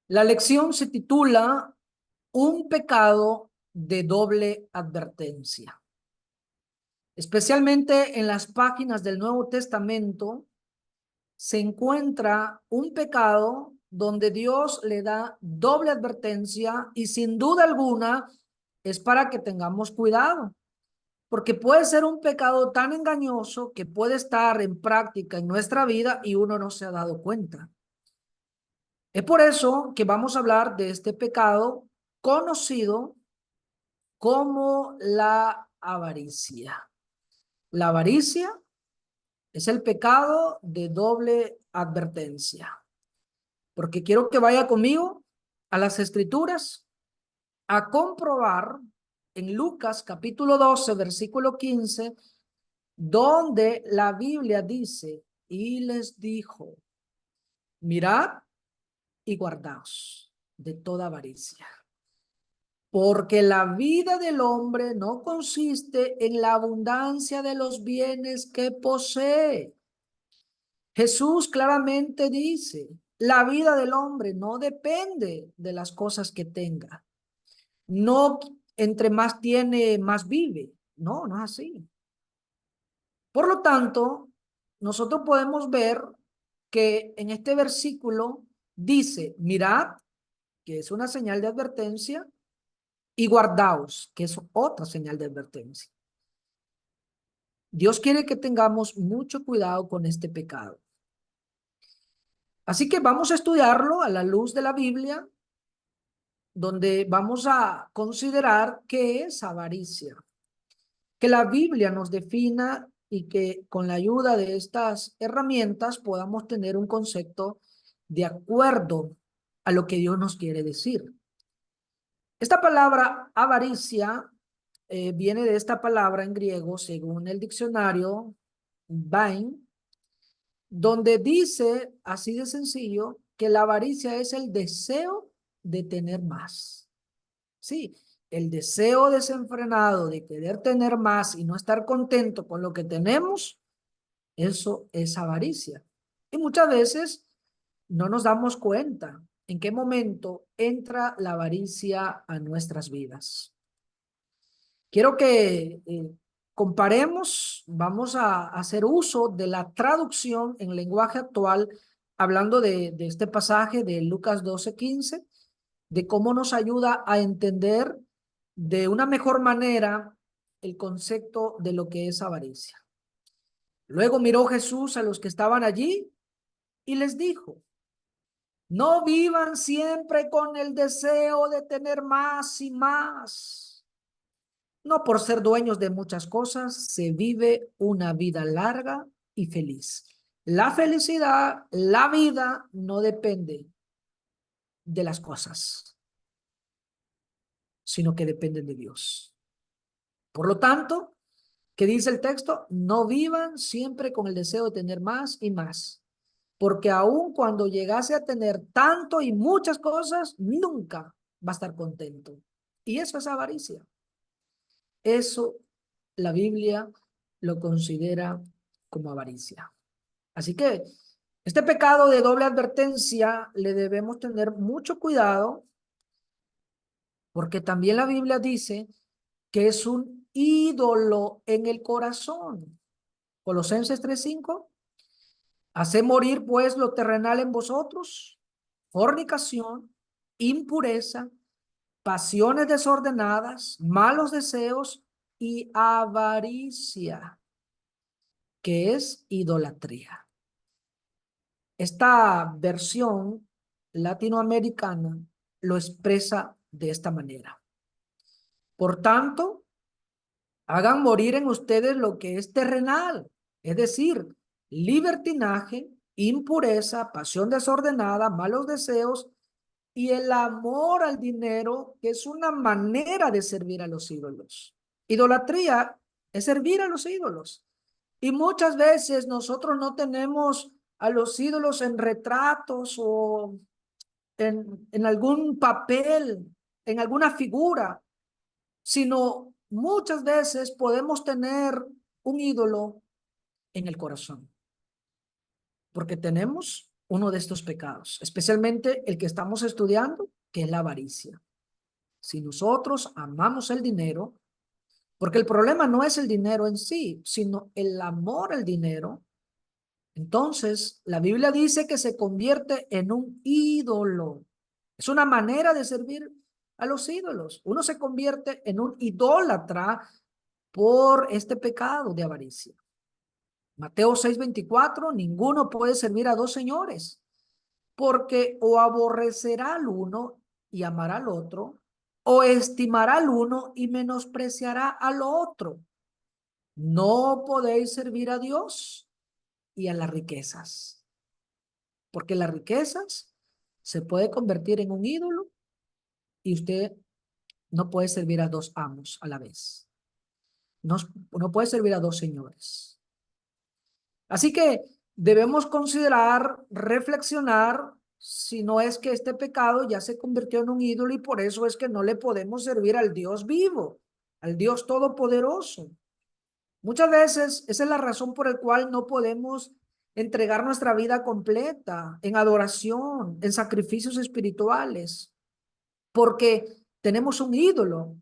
La lección se titula Un pecado de doble advertencia. Especialmente en las páginas del Nuevo Testamento se encuentra un pecado donde Dios le da doble advertencia y sin duda alguna es para que tengamos cuidado, porque puede ser un pecado tan engañoso que puede estar en práctica en nuestra vida y uno no se ha dado cuenta. Es por eso que vamos a hablar de este pecado conocido como la avaricia. La avaricia es el pecado de doble advertencia, porque quiero que vaya conmigo a las Escrituras a comprobar en Lucas capítulo 12, versículo 15, donde la Biblia dice, y les dijo, mirad y guardaos de toda avaricia. Porque la vida del hombre no consiste en la abundancia de los bienes que posee. Jesús claramente dice, la vida del hombre no depende de las cosas que tenga. No entre más tiene, más vive. No, no es así. Por lo tanto, nosotros podemos ver que en este versículo dice, mirad, que es una señal de advertencia, y guardaos, que es otra señal de advertencia. Dios quiere que tengamos mucho cuidado con este pecado. Así que vamos a estudiarlo a la luz de la Biblia, donde vamos a considerar qué es avaricia. Que la Biblia nos defina y que con la ayuda de estas herramientas podamos tener un concepto de acuerdo a lo que Dios nos quiere decir. Esta palabra avaricia viene de esta palabra en griego, según el diccionario Bain, donde dice, así de sencillo, que la avaricia es el deseo de tener más. Sí, el deseo desenfrenado de querer tener más y no estar contento con lo que tenemos, eso es avaricia. Y muchas veces no nos damos cuenta en qué momento entra la avaricia a nuestras vidas. Quiero que comparemos, vamos a hacer uso de la traducción en lenguaje actual, hablando de este pasaje de Lucas 12:15, de cómo nos ayuda a entender de una mejor manera el concepto de lo que es avaricia. Luego miró Jesús a los que estaban allí y les dijo, no vivan siempre con el deseo de tener más y más. No por ser dueños de muchas cosas se vive una vida larga y feliz. La felicidad, la vida no depende de las cosas, sino que depende de Dios. Por lo tanto, ¿qué dice el texto? No vivan siempre con el deseo de tener más y más, porque aun cuando llegase a tener tanto y muchas cosas, nunca va a estar contento. Y eso es avaricia. Eso la Biblia lo considera como avaricia. Así que este pecado de doble advertencia le debemos tener mucho cuidado, porque también la Biblia dice que es un ídolo en el corazón. Colosenses 3:5, haced morir pues lo terrenal en vosotros, fornicación, impureza, pasiones desordenadas, malos deseos y avaricia, que es idolatría. Esta versión latinoamericana lo expresa de esta manera. Por tanto, hagan morir en ustedes lo que es terrenal, es decir, libertinaje, impureza, pasión desordenada, malos deseos y el amor al dinero, que es una manera de servir a los ídolos. Idolatría es servir a los ídolos. Y muchas veces nosotros no tenemos a los ídolos en retratos o en algún papel, en alguna figura, sino muchas veces podemos tener un ídolo en el corazón, porque tenemos uno de estos pecados, especialmente el que estamos estudiando, que es la avaricia. Si nosotros amamos el dinero, porque el problema no es el dinero en sí, sino el amor al dinero, entonces la Biblia dice que se convierte en un ídolo. Es una manera de servir a los ídolos. Uno se convierte en un idólatra por este pecado de avaricia. Mateo 6:24, ninguno puede servir a dos señores, porque o aborrecerá al uno y amará al otro, o estimará al uno y menospreciará al otro. No podéis servir a Dios y a las riquezas, porque las riquezas se puede convertir en un ídolo y usted no puede servir a dos amos a la vez. No, no puede servir a dos señores. Así que debemos considerar, reflexionar, si no es que este pecado ya se convirtió en un ídolo y por eso es que no le podemos servir al Dios vivo, al Dios todopoderoso. Muchas veces esa es la razón por la cual no podemos entregar nuestra vida completa en adoración, en sacrificios espirituales, porque tenemos un ídolo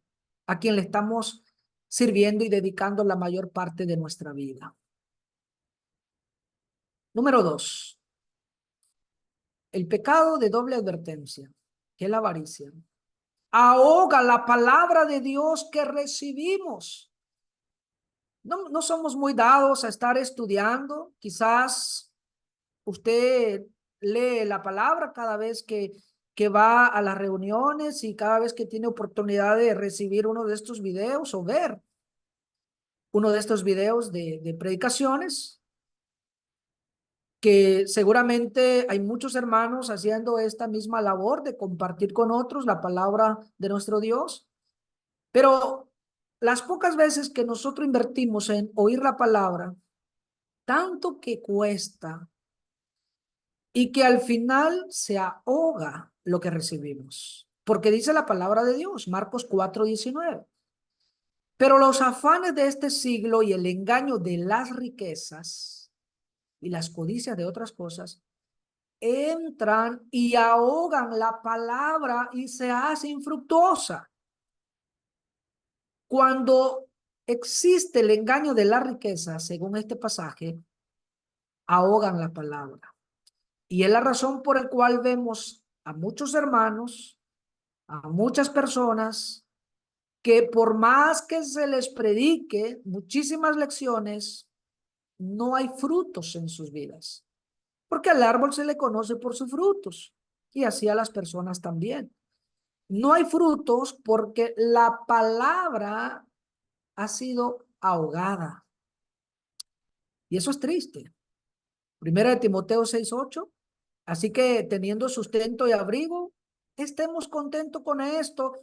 a quien le estamos sirviendo y dedicando la mayor parte de nuestra vida. Número 2, el pecado de doble advertencia, que es la avaricia, ahoga la palabra de Dios que recibimos. No somos muy dados a estar estudiando. Quizás usted lee la palabra cada vez que va a las reuniones y cada vez que tiene oportunidad de recibir uno de estos videos o ver uno de estos videos de predicaciones, que seguramente hay muchos hermanos haciendo esta misma labor de compartir con otros la palabra de nuestro Dios, pero las pocas veces que nosotros invertimos en oír la palabra, tanto que cuesta y que al final se ahoga lo que recibimos, porque dice la palabra de Dios, Marcos 4:19. Pero los afanes de este siglo y el engaño de las riquezas y las codicias de otras cosas entran y ahogan la palabra y se hace infructuosa. Cuando existe el engaño de la riqueza, según este pasaje, ahogan la palabra. Y es la razón por la cual vemos a muchos hermanos, a muchas personas, que por más que se les predique muchísimas lecciones, no hay frutos en sus vidas. Porque al árbol se le conoce por sus frutos y así a las personas también. No hay frutos porque la palabra ha sido ahogada. Y eso es triste. Primera de Timoteo 6:8. Así que teniendo sustento y abrigo, estemos contentos con esto,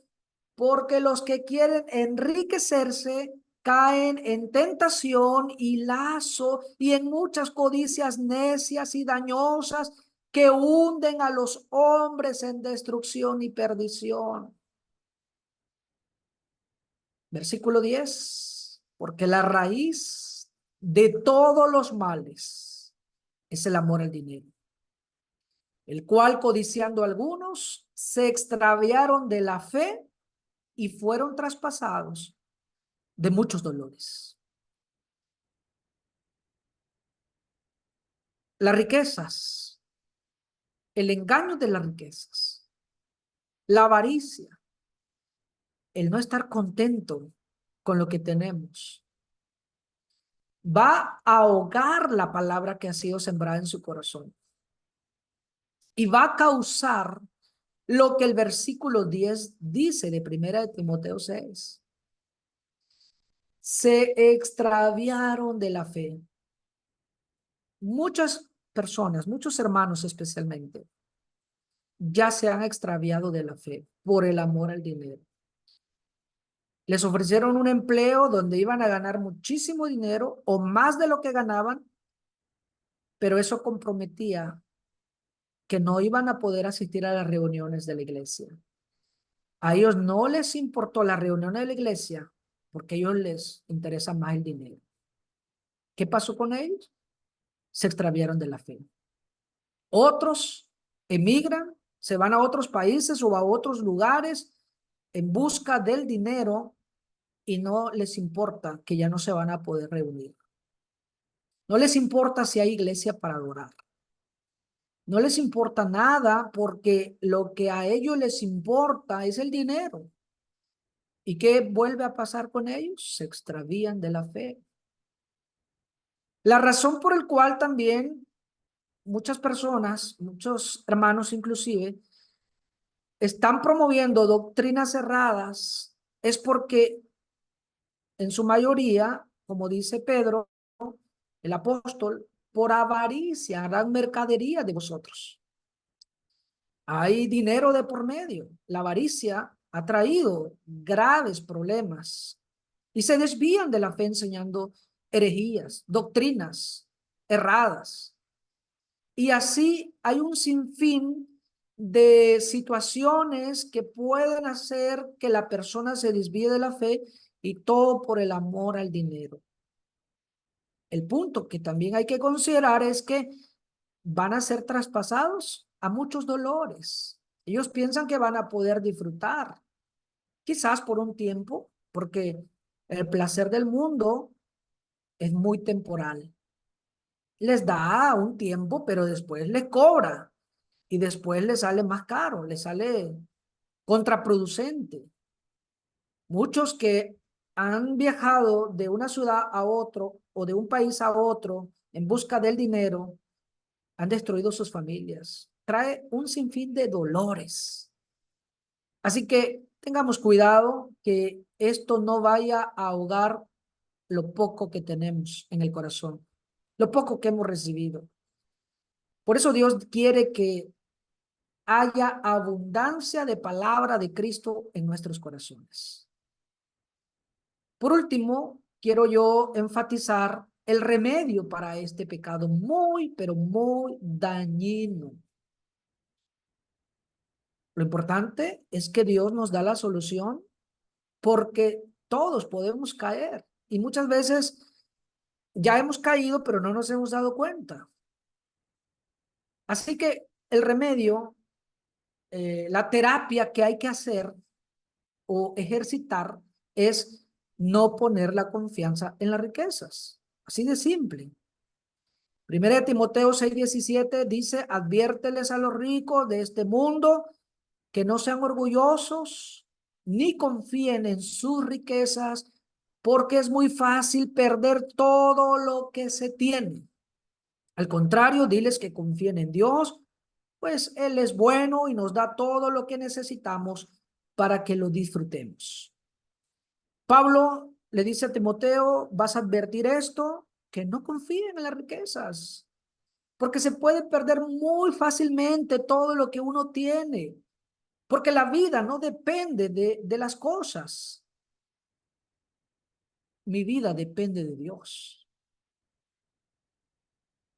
porque los que quieren enriquecerse caen en tentación y lazo y en muchas codicias necias y dañosas que hunden a los hombres en destrucción y perdición. Versículo 10, porque la raíz de todos los males es el amor al dinero, el cual codiciando algunos se extraviaron de la fe y fueron traspasados de muchos dolores. Las riquezas, el engaño de las riquezas, la avaricia, el no estar contento con lo que tenemos, va a ahogar la palabra que ha sido sembrada en su corazón y va a causar lo que el versículo 10 dice de Primera de Timoteo 6. Se extraviaron de la fe. Muchas personas, muchos hermanos especialmente, ya se han extraviado de la fe por el amor al dinero. Les ofrecieron un empleo donde iban a ganar muchísimo dinero o más de lo que ganaban, pero eso comprometía que no iban a poder asistir a las reuniones de la iglesia. A ellos no les importó la reunión de la iglesia porque a ellos les interesa más el dinero. ¿Qué pasó con ellos? Se extraviaron de la fe. Otros emigran, se van a otros países o a otros lugares en busca del dinero y no les importa que ya no se van a poder reunir. No les importa si hay iglesia para adorar. No les importa nada porque lo que a ellos les importa es el dinero. ¿Y qué vuelve a pasar con ellos? Se extravían de la fe. La razón por el cual también muchas personas, muchos hermanos inclusive, están promoviendo doctrinas erradas es porque en su mayoría, como dice Pedro, el apóstol, por avaricia harán mercadería de vosotros. Hay dinero de por medio. La avaricia ha traído graves problemas y se desvían de la fe enseñando herejías, doctrinas erradas. Y así hay un sinfín de situaciones que pueden hacer que la persona se desvíe de la fe y todo por el amor al dinero. El punto que también hay que considerar es que van a ser traspasados a muchos dolores. Ellos piensan que van a poder disfrutar, quizás por un tiempo, porque el placer del mundo es muy temporal. Les da un tiempo, pero después les cobra y después les sale más caro, les sale contraproducente. Muchos que han viajado de una ciudad a otro o de un país a otro en busca del dinero, han destruido sus familias. Trae un sinfín de dolores. Así que tengamos cuidado que esto no vaya a ahogar lo poco que tenemos en el corazón, lo poco que hemos recibido. Por eso Dios quiere que haya abundancia de palabra de Cristo en nuestros corazones. Por último, quiero yo enfatizar el remedio para este pecado muy, pero muy dañino. Lo importante es que Dios nos da la solución porque todos podemos caer y muchas veces ya hemos caído, pero no nos hemos dado cuenta. Así que el remedio, la terapia que hay que hacer o ejercitar es no poner la confianza en las riquezas. Así de simple. Primera de Timoteo 6:17 dice, adviérteles a los ricos de este mundo que no sean orgullosos ni confíen en sus riquezas, porque es muy fácil perder todo lo que se tiene. Al contrario, diles que confíen en Dios, pues Él es bueno y nos da todo lo que necesitamos para que lo disfrutemos. Pablo le dice a Timoteo, vas a advertir esto, que no confíen en las riquezas, porque se puede perder muy fácilmente todo lo que uno tiene, porque la vida no depende de las cosas. Mi vida depende de Dios.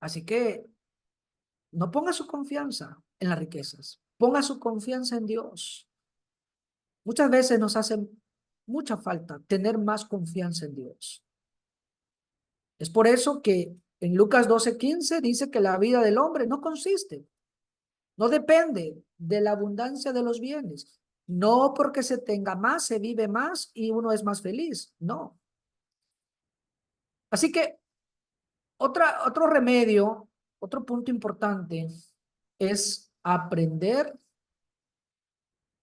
Así que no ponga su confianza en las riquezas, ponga su confianza en Dios. Muchas veces nos hace mucha falta tener más confianza en Dios. Es por eso que en Lucas 12:15 dice que la vida del hombre no consiste, no depende de la abundancia de los bienes. No porque se tenga más, se vive más y uno es más feliz. No. Así que otro remedio, otro punto importante es aprender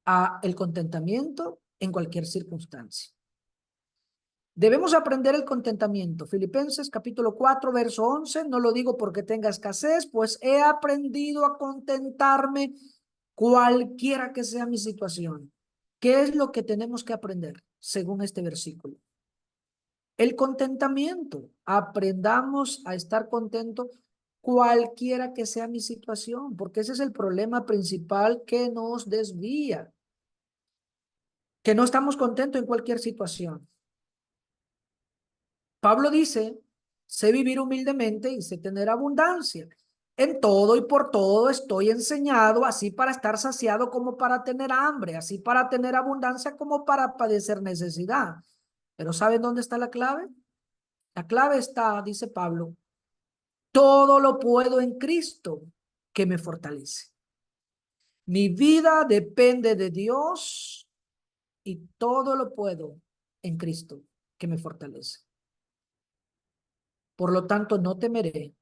a el contentamiento en cualquier circunstancia. Debemos aprender el contentamiento. Filipenses capítulo 4, verso 11. No lo digo porque tenga escasez, pues he aprendido a contentarme cualquiera que sea mi situación. ¿Qué es lo que tenemos que aprender según este versículo? El contentamiento. Aprendamos a estar contentos cualquiera que sea mi situación, porque ese es el problema principal que nos desvía, que no estamos contentos en cualquier situación. Pablo dice, sé vivir humildemente y sé tener abundancia. En todo y por todo estoy enseñado, así para estar saciado como para tener hambre, así para tener abundancia como para padecer necesidad. Pero ¿saben dónde está la clave? La clave está, dice Pablo, todo lo puedo en Cristo que me fortalece. Mi vida depende de Dios y todo lo puedo en Cristo que me fortalece. Por lo tanto, no temeré,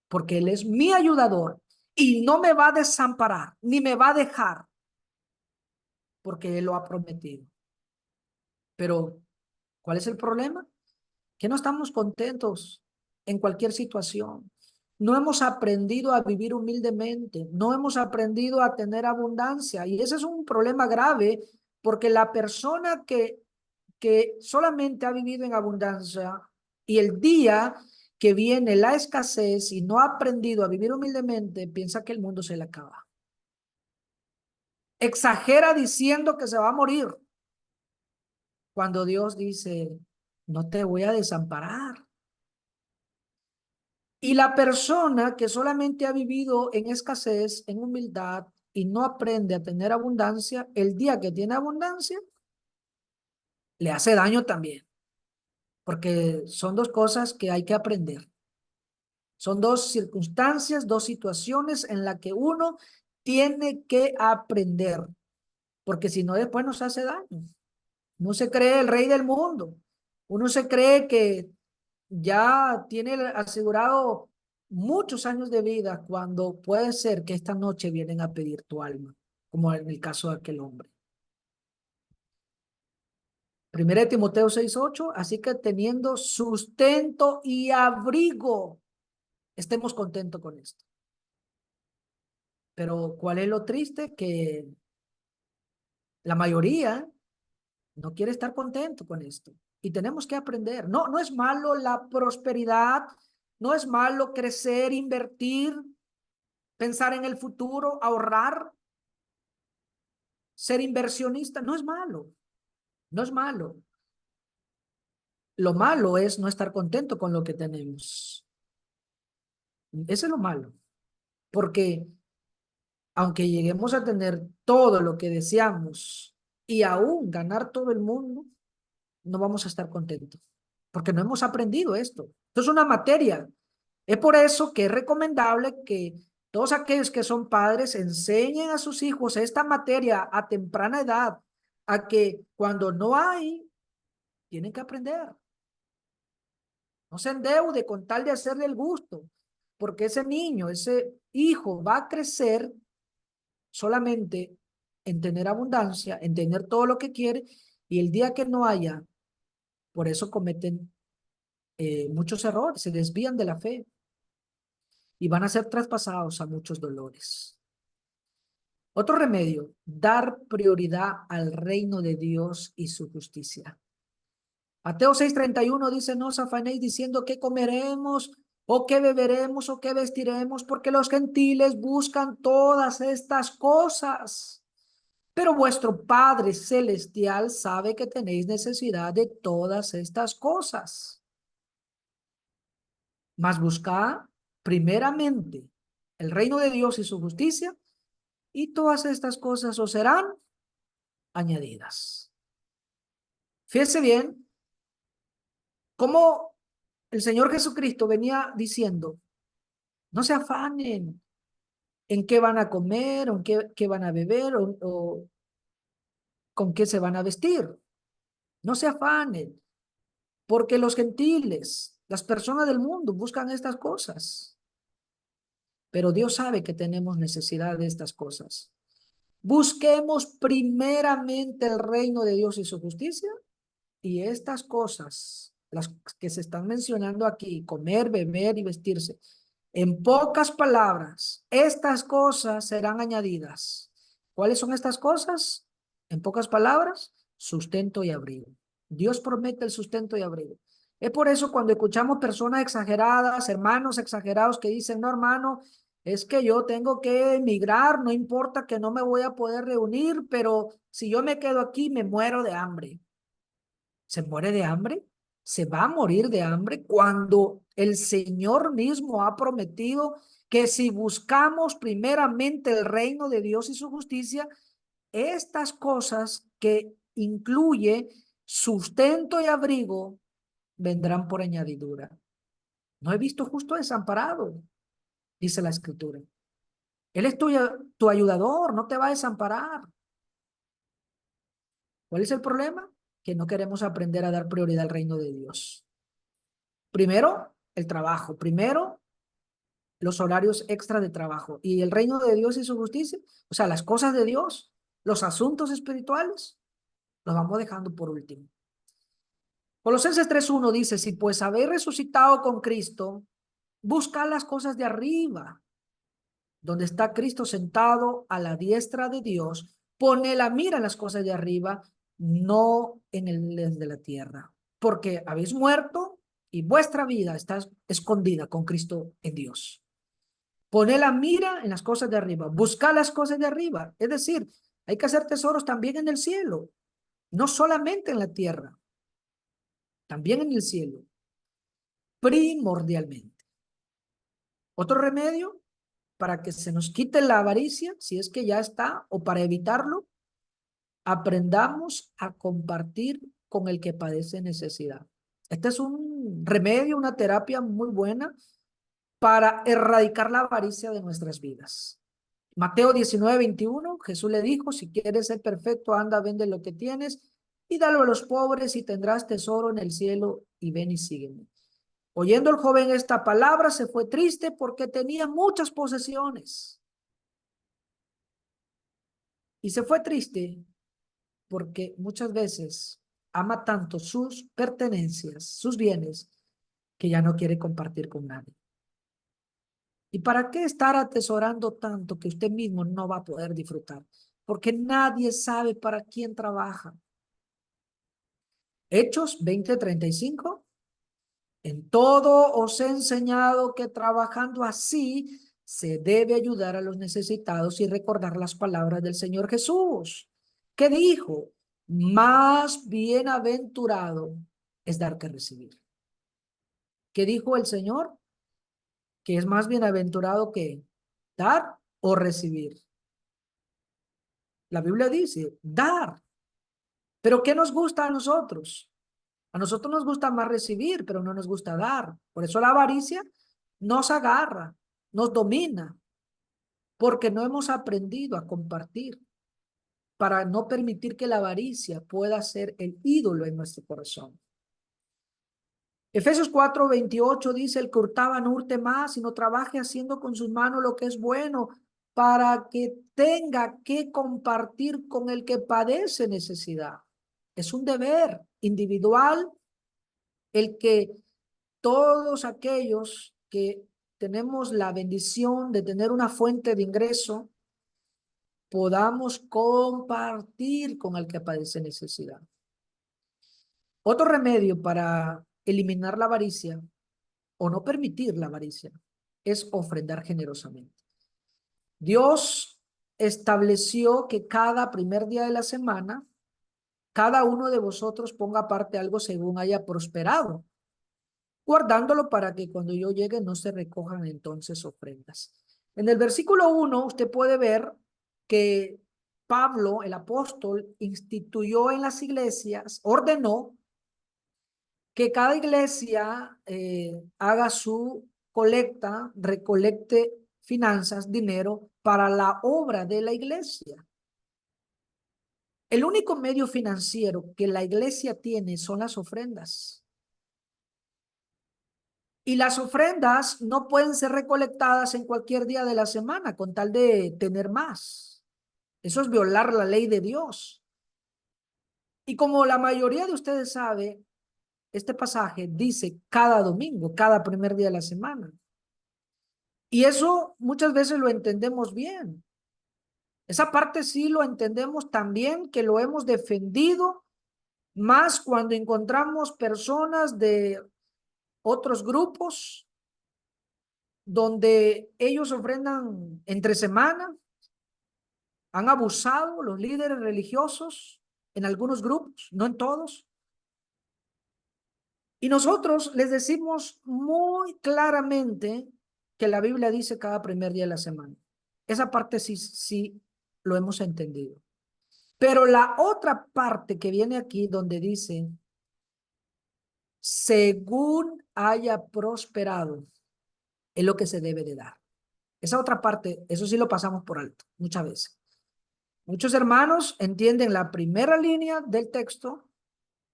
porque Él es mi ayudador y no me va a desamparar, ni me va a dejar, porque Él lo ha prometido. Pero, ¿cuál es el problema? Que no estamos contentos en cualquier situación. No hemos aprendido a vivir humildemente, no hemos aprendido a tener abundancia. Y ese es un problema grave, porque la persona que solamente ha vivido en abundancia y el día que viene la escasez y no ha aprendido a vivir humildemente, piensa que el mundo se le acaba. Exagera diciendo que se va a morir, cuando Dios dice, no te voy a desamparar. Y la persona que solamente ha vivido en escasez, en humildad, y no aprende a tener abundancia, el día que tiene abundancia, le hace daño también, porque son dos cosas que hay que aprender. Son dos circunstancias, dos situaciones en las que uno tiene que aprender, porque si no después nos hace daño. Uno se cree el rey del mundo. Uno se cree que ya tiene asegurado muchos años de vida, cuando puede ser que esta noche vienen a pedir tu alma, como en el caso de aquel hombre. Primera de Timoteo 6:8, así que teniendo sustento y abrigo, estemos contentos con esto. Pero ¿cuál es lo triste? Que la mayoría no quiere estar contento con esto. Y tenemos que aprender. No, no es malo la prosperidad, no es malo crecer, invertir, pensar en el futuro, ahorrar, ser inversionista. No es malo, no es malo. Lo malo es no estar contento con lo que tenemos. Eso es lo malo. Porque aunque lleguemos a tener todo lo que deseamos y aún ganar todo el mundo, no vamos a estar contentos, porque no hemos aprendido esto. Esto es una materia. Es por eso que es recomendable que todos aquellos que son padres enseñen a sus hijos esta materia a temprana edad, a que cuando no hay, tienen que aprender. No se endeude con tal de hacerle el gusto, porque ese niño, ese hijo va a crecer solamente en tener abundancia, en tener todo lo que quiere, y el día que no haya, por eso cometen muchos errores, se desvían de la fe y van a ser traspasados a muchos dolores. Otro remedio, dar prioridad al reino de Dios y su justicia. Mateo 6:31 dice, no os afanéis diciendo qué comeremos o qué beberemos o qué vestiremos, porque los gentiles buscan todas estas cosas. Pero vuestro Padre Celestial sabe que tenéis necesidad de todas estas cosas. Mas buscad primeramente el reino de Dios y su justicia, y todas estas cosas os serán añadidas. Fíjense bien cómo el Señor Jesucristo venía diciendo, no se afanen en qué van a comer, o en qué van a beber, o con qué se van a vestir. No se afanen, porque los gentiles, las personas del mundo buscan estas cosas. Pero Dios sabe que tenemos necesidad de estas cosas. Busquemos primeramente el reino de Dios y su justicia, y estas cosas, las que se están mencionando aquí, comer, beber y vestirse, en pocas palabras, estas cosas serán añadidas. ¿Cuáles son estas cosas? En pocas palabras, sustento y abrigo. Dios promete el sustento y abrigo. Es por eso cuando escuchamos personas exageradas, hermanos exagerados que dicen, no, hermano, es que yo tengo que emigrar, no importa que no me voy a poder reunir, pero si yo me quedo aquí me muero de hambre. ¿Se muere de hambre? ¿Se va a morir de hambre cuando el Señor mismo ha prometido que si buscamos primeramente el reino de Dios y su justicia, estas cosas que incluye sustento y abrigo vendrán por añadidura? No he visto justo desamparado, dice la Escritura. Él es tu ayudador, no te va a desamparar. ¿Cuál es el problema? Que no queremos aprender a dar prioridad al reino de Dios. Primero, el trabajo. Primero, los horarios extra de trabajo. Y el reino de Dios y su justicia, o sea, las cosas de Dios, los asuntos espirituales, los vamos dejando por último. Colosenses 3:1 dice, si pues habéis resucitado con Cristo, buscad las cosas de arriba, donde está Cristo sentado a la diestra de Dios, pone la mira en las cosas de arriba, no en el de la tierra, porque habéis muerto y vuestra vida está escondida con Cristo en Dios. Pone la mira en las cosas de arriba, busca las cosas de arriba, es decir, hay que hacer tesoros también en el cielo, no solamente en la tierra, también en el cielo, primordialmente. Otro remedio para que se nos quite la avaricia, si es que ya está, o para evitarlo, aprendamos a compartir con el que padece necesidad. Este es un remedio, una terapia muy buena para erradicar la avaricia de nuestras vidas. Mateo 19:21, Jesús le dijo, si quieres ser perfecto, anda, vende lo que tienes y dalo a los pobres y tendrás tesoro en el cielo y ven y sígueme. Oyendo el joven esta palabra, se fue triste porque tenía muchas posesiones. Y se fue triste porque muchas veces ama tanto sus pertenencias, sus bienes, que ya no quiere compartir con nadie. ¿Y para qué estar atesorando tanto que usted mismo no va a poder disfrutar? Porque nadie sabe para quién trabaja. Hechos 20:35. En todo os he enseñado que trabajando así se debe ayudar a los necesitados y recordar las palabras del Señor Jesús, que dijo, más bienaventurado es dar que recibir. ¿Qué dijo el Señor? Que es más bienaventurado que dar o recibir. La Biblia dice, dar. Pero ¿qué nos gusta a nosotros? A nosotros nos gusta más recibir, pero no nos gusta dar. Por eso la avaricia nos agarra, nos domina, porque no hemos aprendido a compartir para no permitir que la avaricia pueda ser el ídolo en nuestro corazón. Efesios 4:28 dice, el que hurtaba no hurte más, sino trabaje haciendo con sus manos lo que es bueno, para que tenga que compartir con el que padece necesidad. Es un deber individual el que todos aquellos que tenemos la bendición de tener una fuente de ingreso, podamos compartir con el que padece necesidad. Otro remedio para eliminar la avaricia o no permitir la avaricia es ofrendar generosamente. Dios estableció que cada primer día de la semana, cada uno de vosotros ponga aparte algo según haya prosperado, guardándolo para que cuando yo llegue no se recojan entonces ofrendas. En el versículo 1 usted puede ver que Pablo, el apóstol, instituyó en las iglesias, ordenó que cada iglesia haga su colecta, recolecte finanzas, dinero para la obra de la iglesia. El único medio financiero que la iglesia tiene son las ofrendas. Y las ofrendas no pueden ser recolectadas en cualquier día de la semana con tal de tener más. Eso es violar la ley de Dios. Y como la mayoría de ustedes sabe, este pasaje dice cada domingo, cada primer día de la semana. Y eso muchas veces lo entendemos bien. Esa parte sí lo entendemos también, que lo hemos defendido más cuando encontramos personas de otros grupos donde ellos ofrendan entre semana. Han abusado los líderes religiosos en algunos grupos, no en todos. Y nosotros les decimos muy claramente que la Biblia dice cada primer día de la semana. Esa parte sí lo hemos entendido. Pero la otra parte que viene aquí donde dice, según haya prosperado, es lo que se debe de dar. Esa otra parte, eso sí lo pasamos por alto muchas veces. Muchos hermanos entienden la primera línea del texto,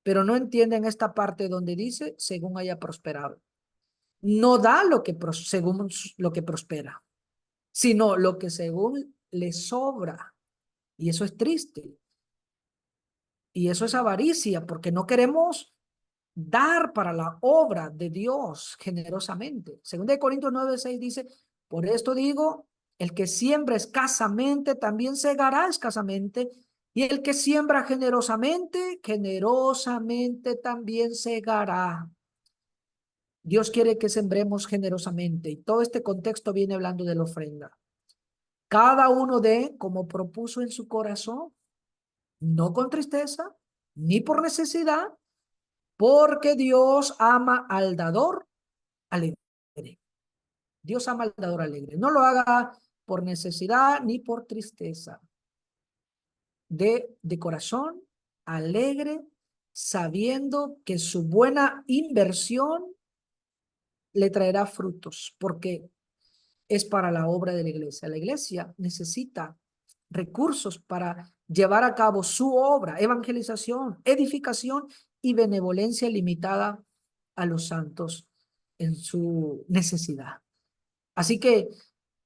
pero no entienden esta parte donde dice, según haya prosperado. No da lo que según lo que prospera, sino lo que según le sobra. Y eso es triste. Y eso es avaricia, porque no queremos dar para la obra de Dios generosamente. Según de Corintios 9:6 dice, por esto digo, el que siembra escasamente también segará escasamente, y el que siembra generosamente, generosamente también segará. Dios quiere que sembremos generosamente, y todo este contexto viene hablando de la ofrenda. Cada uno dé como propuso en su corazón, no con tristeza, ni por necesidad, porque Dios ama al dador alegre. Dios ama al dador alegre. No lo haga por necesidad ni por tristeza. De corazón alegre, sabiendo que su buena inversión le traerá frutos, porque es para la obra de la iglesia. La iglesia necesita recursos para llevar a cabo su obra, evangelización, edificación y benevolencia limitada a los santos en su necesidad. Así que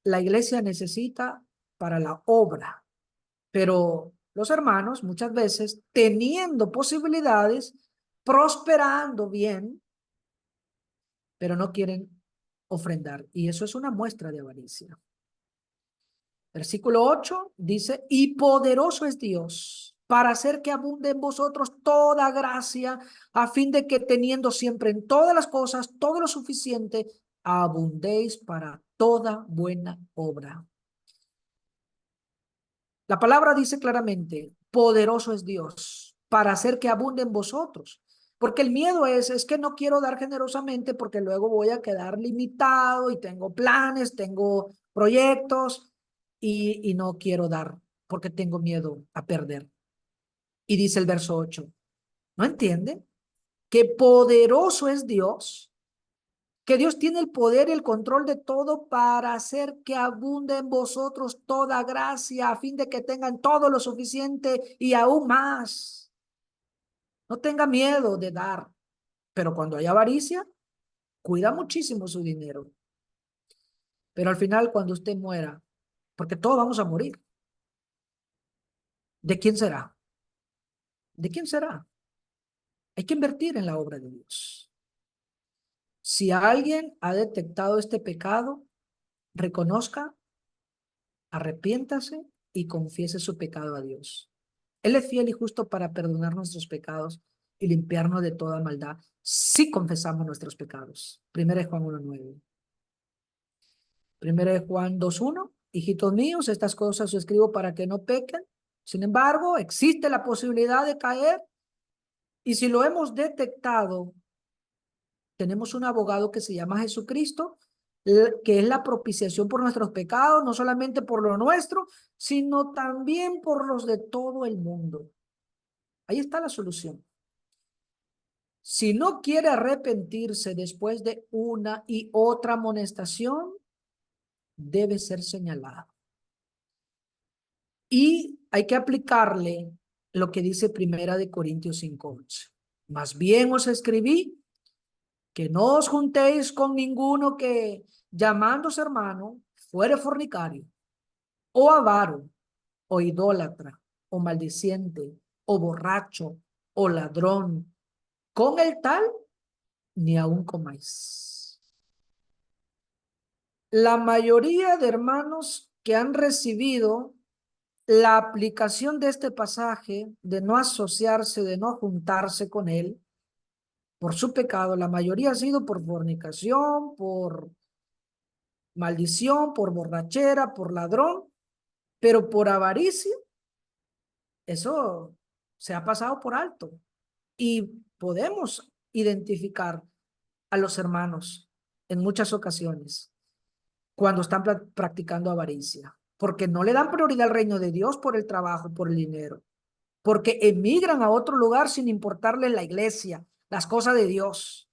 la iglesia necesita para la obra, pero los hermanos muchas veces teniendo posibilidades, prosperando bien, pero no quieren ofrendar. Y eso es una muestra de avaricia. Versículo 8 dice, y poderoso es Dios para hacer que abunde en vosotros toda gracia, a fin de que teniendo siempre en todas las cosas todo lo suficiente, abundéis para toda buena obra. La palabra dice claramente, poderoso es Dios para hacer que abunde en vosotros. Porque el miedo es que no quiero dar generosamente porque luego voy a quedar limitado y tengo planes, tengo proyectos y no quiero dar porque tengo miedo a perder. Y dice el verso 8, ¿no entiende? Que poderoso es Dios, que Dios tiene el poder y el control de todo para hacer que abunde en vosotros toda gracia, a fin de que tengan todo lo suficiente y aún más. No tenga miedo de dar, pero cuando hay avaricia, cuida muchísimo su dinero. Pero al final, cuando usted muera, porque todos vamos a morir, ¿de quién será? ¿De quién será? Hay que invertir en la obra de Dios. Si alguien ha detectado este pecado, reconozca, arrepiéntase y confiese su pecado a Dios. Él es fiel y justo para perdonar nuestros pecados y limpiarnos de toda maldad si confesamos nuestros pecados. Primera de Juan 1:9. Primera de Juan 2:1. Hijitos míos, estas cosas os escribo para que no pequen. Sin embargo, existe la posibilidad de caer y si lo hemos detectado, tenemos un abogado que se llama Jesucristo, que es la propiciación por nuestros pecados, no solamente por lo nuestro, sino también por los de todo el mundo. Ahí está la solución. Si no quiere arrepentirse después de una y otra amonestación, debe ser señalado. Y hay que aplicarle lo que dice Primera de Corintios 5:11. Más bien os escribí que no os juntéis con ninguno que, llamándose hermano, fuere fornicario, o avaro, o idólatra, o maldiciente, o borracho, o ladrón. Con el tal, ni aun comáis. La mayoría de hermanos que han recibido la aplicación de este pasaje, de no asociarse, de no juntarse con él, por su pecado, la mayoría ha sido por fornicación, por maldición, por borrachera, por ladrón, pero por avaricia, eso se ha pasado por alto. Y podemos identificar a los hermanos en muchas ocasiones cuando están practicando avaricia, porque no le dan prioridad al reino de Dios por el trabajo, por el dinero, porque emigran a otro lugar sin importarles la iglesia, las cosas de Dios.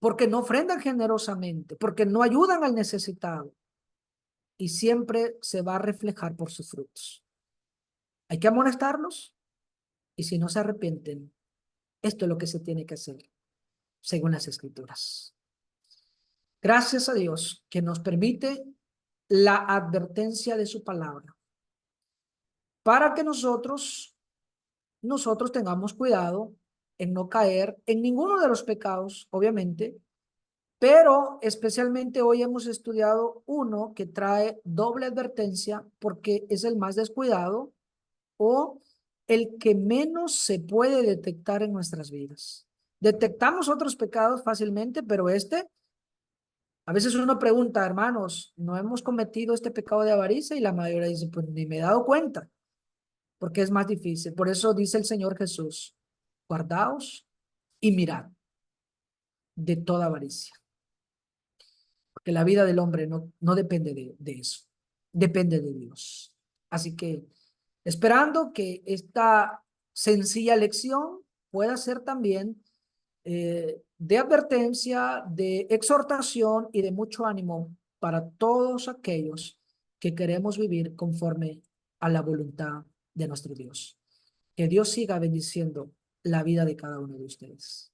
porque no ofrendan generosamente, porque no ayudan al necesitado, y siempre se va a reflejar por sus frutos. Hay que amonestarlos, y si no se arrepienten, esto es lo que se tiene que hacer, según las Escrituras. Gracias a Dios que nos permite la advertencia de su palabra, para que nosotros tengamos cuidado en no caer en ninguno de los pecados, obviamente, pero especialmente hoy hemos estudiado uno que trae doble advertencia porque es el más descuidado o el que menos se puede detectar en nuestras vidas. Detectamos otros pecados fácilmente, pero a veces uno pregunta, hermanos, ¿no hemos cometido este pecado de avaricia? Y la mayoría dice, pues ni me he dado cuenta, porque es más difícil. Por eso dice el Señor Jesús, guardaos y mirad de toda avaricia, porque la vida del hombre no depende de eso, depende de Dios. Así que esperando que esta sencilla lección pueda ser también de advertencia, de exhortación y de mucho ánimo para todos aquellos que queremos vivir conforme a la voluntad de nuestro Dios. Que Dios siga bendiciendo la vida de cada uno de ustedes.